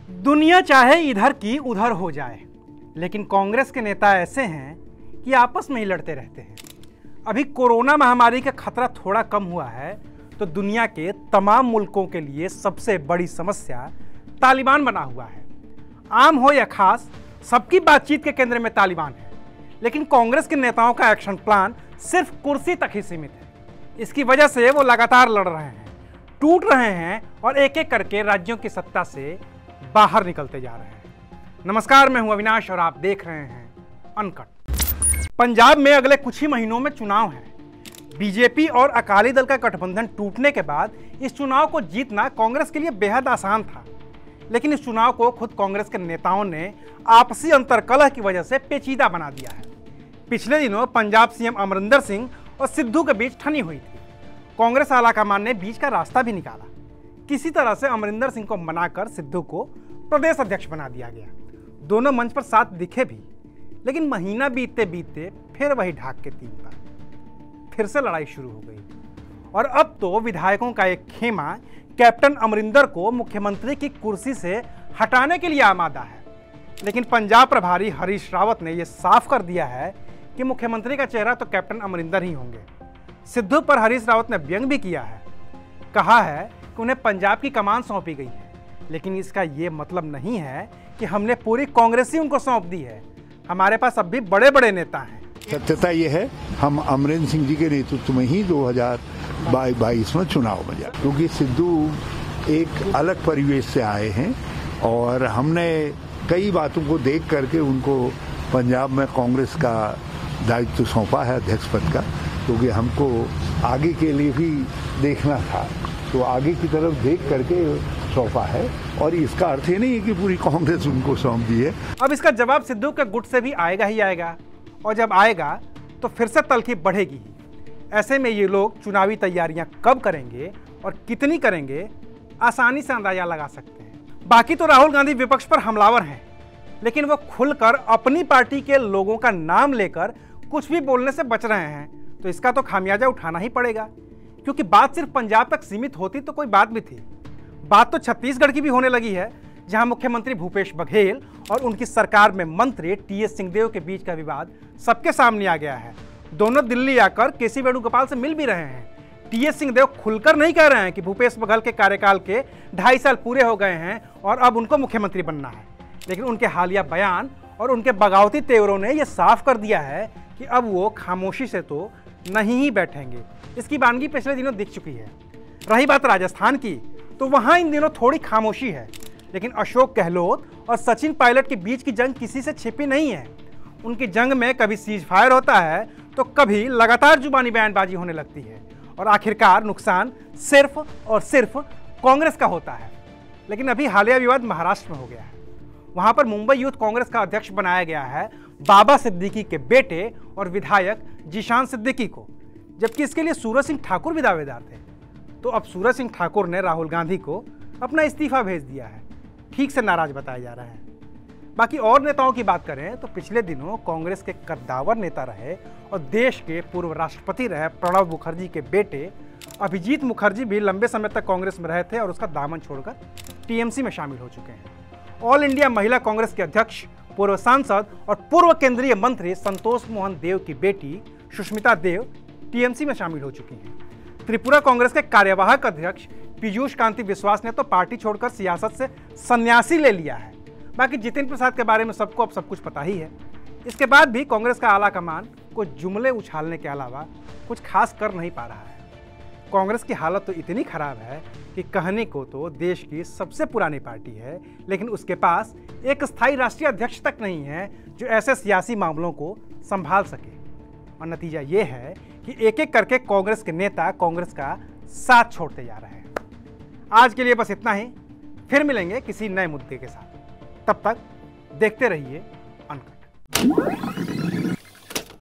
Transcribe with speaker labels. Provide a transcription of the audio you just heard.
Speaker 1: दुनिया चाहे इधर की उधर हो जाए, लेकिन कांग्रेस के नेता ऐसे हैं कि आपस में ही लड़ते रहते हैं। अभी कोरोना महामारी का खतरा थोड़ा कम हुआ है तो दुनिया के तमाम मुल्कों के लिए सबसे बड़ी समस्या तालिबान बना हुआ है। आम हो या खास, सबकी बातचीत के केंद्र में तालिबान है, लेकिन कांग्रेस के नेताओं का एक्शन प्लान सिर्फ कुर्सी तक ही सीमित है। इसकी वजह से वो लगातार लड़ रहे हैं, टूट रहे हैं और एक एक करके राज्यों की सत्ता से बाहर निकलते जा रहे हैं। नमस्कार, मैं हूं अविनाश और आप देख रहे हैं अनकट। पंजाब में अगले कुछ ही महीनों में चुनाव है। बीजेपी और अकाली दल का गठबंधन टूटने के बाद इस चुनाव को जीतना कांग्रेस के लिए बेहद आसान था, लेकिन इस चुनाव को खुद कांग्रेस के नेताओं ने आपसी अंतर्कलह की वजह से पेचीदा बना दिया है। पिछले दिनों पंजाब सीएम अमरिंदर सिंह और सिद्धू के बीच ठनी हुई थी। कांग्रेस आलाकमान ने बीच का रास्ता भी निकाला। किसी तरह से अमरिंदर सिंह को मनाकर सिद्धू को प्रदेश अध्यक्ष बना दिया गया। दोनों मंच पर साथ दिखे भी, लेकिन महीना बीतते बीतते फिर वही ढाक के तीन पर फिर से लड़ाई शुरू हो गई और अब तो विधायकों का एक खेमा कैप्टन अमरिंदर को मुख्यमंत्री की कुर्सी से हटाने के लिए आमादा है। लेकिन पंजाब प्रभारी हरीश रावत ने यह साफ कर दिया है कि मुख्यमंत्री का चेहरा तो कैप्टन अमरिंदर ही होंगे। सिद्धू पर हरीश रावत ने व्यंग भी किया है, कहा है कि उन्हें पंजाब की कमान सौंपी गई है, लेकिन इसका यह मतलब नहीं है कि हमने पूरी कांग्रेस ही उनको सौंप दी है। हमारे पास अब भी बड़े बड़े नेता हैं।
Speaker 2: सत्यता यह है, हम अमरिंदर सिंह जी के नेतृत्व में ही 2022 में चुनाव में जाए, क्योंकि सिद्धू एक अलग परिवेश से आए हैं और हमने कई बातों को देख करके उनको पंजाब में कांग्रेस का दायित्व सौंपा है, अध्यक्ष पद का, क्योंकि हमको आगे के लिए भी देखना था, तो आगे की तरफ देख करके सौंपा है। और इसका अर्थ ये नहीं है कि पूरी कांग्रेस उनको सौंप दी है।
Speaker 1: अब इसका जवाब सिद्धू के गुट से भी आएगा ही आएगा, और जब आएगा तो फिर से तलखी बढ़ेगी ही। ऐसे में ये लोग चुनावी तैयारियां कब करेंगे और कितनी करेंगे, आसानी से अंदाजा लगा सकते हैं। बाकी तो राहुल गांधी विपक्ष पर हमलावर हैं, लेकिन वो खुलकर अपनी पार्टी के लोगों का नाम लेकर कुछ भी बोलने से बच रहे हैं, तो इसका तो खामियाजा उठाना ही पड़ेगा। क्योंकि बात सिर्फ पंजाब तक सीमित होती तो कोई बात भी थी, बात तो छत्तीसगढ़ की भी होने लगी है, जहां मुख्यमंत्री भूपेश बघेल और उनकी सरकार में मंत्री टीएस सिंहदेव के बीच का विवाद सबके सामने आ गया है। दोनों दिल्ली आकर केसी वेणुगोपाल से मिल भी रहे हैं। टीएस सिंहदेव खुलकर नहीं कह रहे हैं कि भूपेश बघेल के कार्यकाल के 2.5 साल पूरे हो गए हैं और अब उनको मुख्यमंत्री बनना है, लेकिन उनके हालिया बयान और उनके बगावती तेवरों ने यह साफ कर दिया है कि अब वो खामोशी से तो नहीं ही बैठेंगे। इसकी वानगी पिछले दिनों दिख चुकी है। रही बात राजस्थान की, तो वहां इन दिनों थोड़ी खामोशी है, लेकिन अशोक गहलोत और सचिन पायलट के बीच की जंग किसी से छिपी नहीं है। उनकी जंग में कभी सीज फायर होता है तो कभी लगातार जुबानी बयानबाजी होने लगती है और आखिरकार नुकसान सिर्फ और सिर्फ कांग्रेस का होता है। लेकिन अभी हालिया विवाद महाराष्ट्र में हो गया है। वहां पर मुंबई यूथ कांग्रेस का अध्यक्ष बनाया गया है बाबा सिद्दीकी के बेटे और विधायक जीशान सिद्दीकी को, जबकि इसके लिए सूरज सिंह ठाकुर भी दावेदार थे। तो अब सूरज सिंह ठाकुर ने राहुल गांधी को अपना इस्तीफा भेज दिया है। ठीक से नाराज बताया जा रहा है। बाकी और नेताओं की बात करें तो पिछले दिनों कांग्रेस के कद्दावर नेता रहे और देश के पूर्व राष्ट्रपति रहे प्रणब मुखर्जी के बेटे अभिजीत मुखर्जी भी लंबे समय तक कांग्रेस में रहे थे और उसका दामन छोड़कर टीएमसी में शामिल हो चुके हैं। ऑल इंडिया महिला कांग्रेस के अध्यक्ष, पूर्व सांसद और पूर्व केंद्रीय मंत्री संतोष मोहन देव की बेटी सुष्मिता देव टीएमसी में शामिल हो चुकी हैं। त्रिपुरा कांग्रेस के कार्यवाहक अध्यक्ष पीयूष कांति विश्वास ने तो पार्टी छोड़कर सियासत से संन्यासी ले लिया है। बाकी जितिन प्रसाद के बारे में सबको अब सब कुछ पता ही है। इसके बाद भी कांग्रेस का आला कमान कुछ जुमले उछालने के अलावा कुछ खास कर नहीं पा रहा है। कांग्रेस की हालत तो इतनी खराब है कि कहने को तो देश की सबसे पुरानी पार्टी है, लेकिन उसके पास एक स्थायी राष्ट्रीय अध्यक्ष तक नहीं है जो ऐसे सियासी मामलों को संभाल सके। और नतीजा ये है कि एक एक करके कांग्रेस के नेता कांग्रेस का साथ छोड़ते जा रहे हैं। आज के लिए बस इतना ही, फिर मिलेंगे किसी नए मुद्दे के साथ। तब तक देखते रहिए अनकट।